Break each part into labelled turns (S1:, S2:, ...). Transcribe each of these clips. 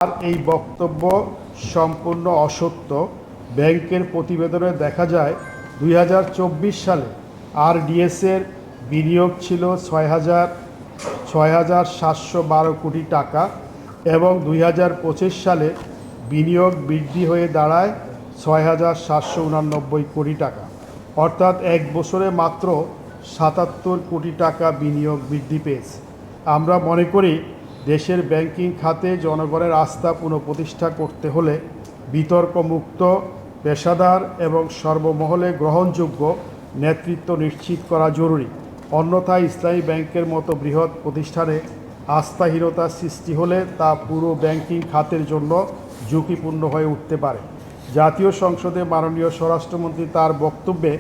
S1: আর এই বক্তব্য সম্পূর্ণ অসত্য। ব্যাংকের প্রতিবেদনে দেখা যায় 2024 সালে আরডিএসের বিনিয়োগ ছিল 6,712 কোটি টাকা এবং 2025 সালে বিনিয়োগ বৃদ্ধি হয়ে দাঁড়ায় 6,789 কোটি টাকা, অর্থাৎ এক বছরে মাত্র 77 কোটি টাকা বিনিয়োগ বৃদ্ধি পেয়েছে। আমরা মনে করি দেশের ব্যাংকিং খাতে জনগণের আস্থা পুনঃপ্রতিষ্ঠা করতে হলে বিতর্কমুক্ত, পেশাদার এবং সর্বমহলে গ্রহণযোগ্য নেতৃত্ব নিশ্চিত করা জরুরি। অন্যথায় ইসলামী ব্যাংকের মতো বৃহৎ প্রতিষ্ঠানে আস্থাহীনতা সৃষ্টি হলে তা পুরো ব্যাংকিং খাতের জন্য ঝুঁকিপূর্ণ হয়ে উঠতে পারে। জাতীয় সংসদে মাননীয় স্বরাষ্ট্রমন্ত্রী তার বক্তব্যে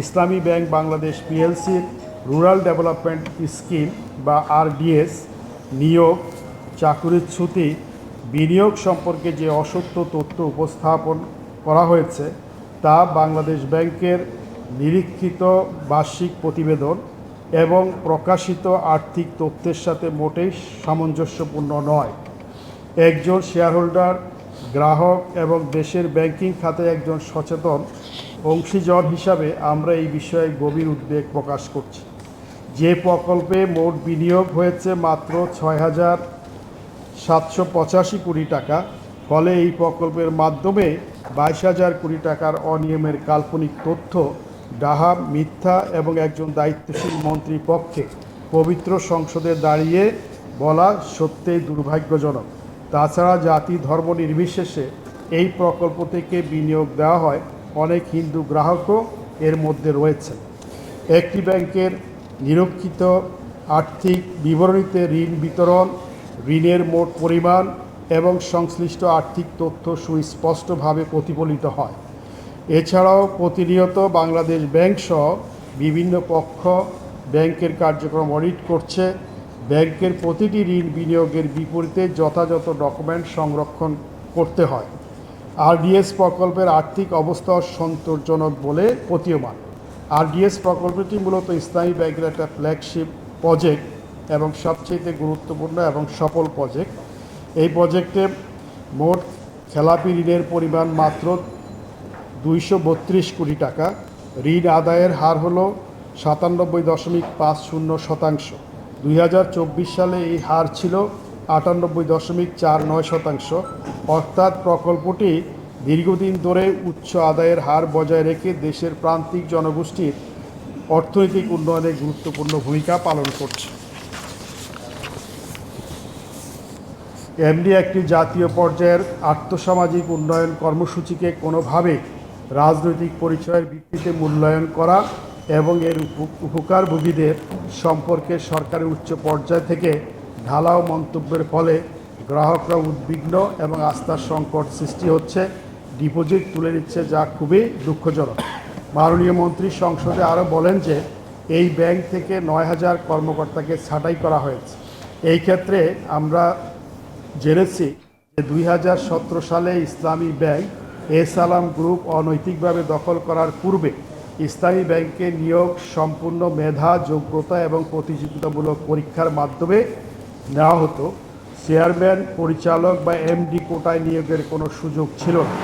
S1: ইসলামী ব্যাংক বাংলাদেশ পিএলসির রুরাল ডেভেলপমেন্ট স্কিম বা আরডিএস নিয়োগ, চাকুরিচ্যুতি, বিনিয়োগ সম্পর্কে যে অসত্য তথ্য উপস্থাপন করা হয়েছে তা বাংলাদেশ ব্যাংকের নিরীক্ষিত বার্ষিক প্রতিবেদন এবং প্রকাশিত আর্থিক তথ্যের সাথে মোটেই সামঞ্জস্যপূর্ণ নয়। একজন শেয়ারহোল্ডার, গ্রাহক এবং দেশের ব্যাংকিং খাতে একজন সচেতন অংশীজন হিসাবে আমরা এই বিষয়ে গভীর উদ্বেগ প্রকাশ করছি। যে প্রকল্পে মোট বিনিয়োগ হয়েছে মাত্র 6,785 কোটি টাকা, ফলে এই প্রকল্পের মাধ্যমে 22,000 কোটি টাকার অনিয়মের কাল্পনিক তথ্য ডাহা, মিথ্যা এবং একজন দায়িত্বশীল মন্ত্রীর পক্ষে পবিত্র সংসদে দাঁড়িয়ে বলা সত্যিই দুর্ভাগ্যজনক। তাছাড়া জাতি ধর্ম নির্বিশেষে এই প্রকল্প থেকে বিনিয়োগ দেওয়া হয় অনেক হিন্দু গ্রাহকও এর মধ্যে রয়েছেন। একটি ব্যাংকের নিরীক্ষিত আর্থিক বিবরণীতে ঋণ বিতরণ, ঋণের মোট পরিমাণ এবং সংশ্লিষ্ট আর্থিক তথ্য সুস্পষ্টভাবে প্রতিফলিত হয়। এছাড়াও প্রতিনিয়ত বাংলাদেশ ব্যাংক সহ বিভিন্ন পক্ষ ব্যাংকের কার্যক্রম অডিট করছে। ব্যাংকের প্রতিটি ঋণ বিনিয়োগের বিপরীতে যথাযথ ডকুমেন্ট সংরক্ষণ করতে হয়। আরডিএস প্রকল্পের আর্থিক অবস্থা সন্তোষজনক বলে প্রতীয়মান। আরডিএস প্রকল্পটি মূলত ইসলামী ব্যাংকের একটা ফ্ল্যাগশিপ প্রজেক্ট এবং সবচেয়ে গুরুত্বপূর্ণ এবং সফল প্রজেক্ট। এই প্রজেক্টে মোট খেলাপি ঋণের পরিমাণ মাত্র 232 কোটি টাকা। ঋণ আদায়ের হার হলো 97.50%। 2024 সালে এই হার ছিল 98.49%। অর্থাৎ প্রকল্পটি দীর্ঘদিন ধরে উচ্চ আদায়ের হার বজায় রেখে দেশের প্রান্তিক জনগোষ্ঠীর অর্থনৈতিক উন্নয়নে গুরুত্বপূর্ণ ভূমিকা পালন করছে। এমনি একটি জাতীয় পর্যায়ের আর্থসামাজিক উন্নয়ন কর্মসূচিকে কোনোভাবেই রাজনৈতিক পরিচয়ের ভিত্তিতে মূল্যায়ন করা এবং এর উপকারভোগীদের সম্পর্কে সরকারের উচ্চ পর্যায় থেকে ঢালাও মন্তব্যের ফলে গ্রাহকরা উদ্বিগ্ন এবং আস্থার সংকট সৃষ্টি হচ্ছে, ডিপোজিট তুলে নিচ্ছে, যা খুবই দুঃখজনক। মাননীয় মন্ত্রী সংসদে আরও বলেন যে এই ব্যাংক থেকে 9,000 কর্মকর্তাকে ছাঁটাই করা হয়েছে। এই ক্ষেত্রে আমরা জেনেছি যে 2017 সালে ইসলামী ব্যাংক এসালাম গ্রুপ অনৈতিকভাবে দখল করার পূর্বে ইসলামী ব্যাংকে নিয়োগ সম্পূর্ণ মেধা, যোগ্যতা এবং প্রতিযোগিতামূলক পরীক্ষার মাধ্যমে নেওয়া হতো। চেয়ারম্যান, পরিচালক বা এমডি কোটায় নিয়োগের কোনো সুযোগ ছিল না।